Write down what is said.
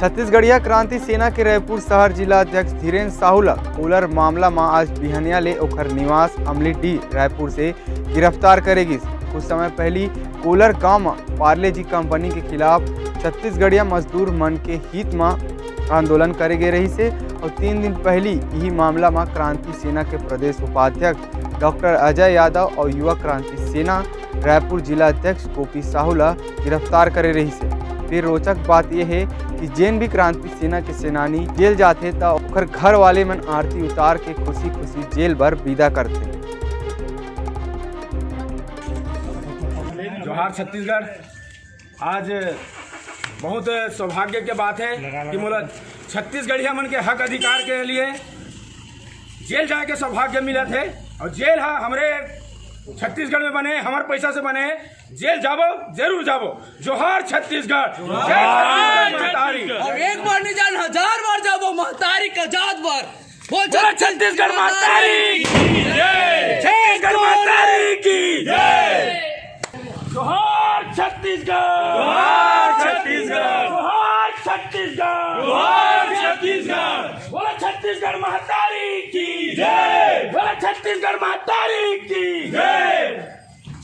छत्तीसगढ़िया क्रांति सेना के रायपुर शहर जिला अध्यक्ष धीरेन्द्र साहू कोलर मामला में आज बिहनिया ले ओखर निवास अमली डी रायपुर से गिरफ्तार करेगी। कुछ समय पहले कोलर गांव में पार्ले जी कंपनी के खिलाफ छत्तीसगढ़िया मजदूर मन के हित में आंदोलन करे गए रही से और 3 दिन पहले यही मामला में क्रांति सेना के प्रदेश उपाध्यक्ष डॉक्टर अजय यादव और युवा क्रांति सेना रायपुर जिला अध्यक्ष गोपी साहू गिरफ्तार करे रही से। फिर रोचक बात यह है कि जैन भी क्रांति सेना के सेनानी जेल जाते तो ओकर घर वाले मन आरती उतार के खुशी खुशी जेल भर विदा करते। जोहार छत्तीसगढ़। आज बहुत सौभाग्य के बात है कि मोला छत्तीसगढ़िया मन के हक अधिकार के लिए जेल जाए के सौभाग्य मिला थे और जेल है हमरे छत्तीसगढ़ में बने, हमारे पैसा से बने। जेल जाबो जरूर जाबो। जोहार छत्तीसगढ़। और एक बार नहीं जान 1000 बार जाबो महतारी का जात बार। बोल छत्तीसगढ़ महतारी की जय, छत्तीसगढ़ महतारी की जय। जोहार छत्तीसगढ़, जोहार छत्तीसगढ़, जोहार छत्तीसगढ़, जोहार छत्तीसगढ़। बोला छत्तीसगढ़ महतारी की जय, बोला छत्तीसगढ़ महतारी की जय।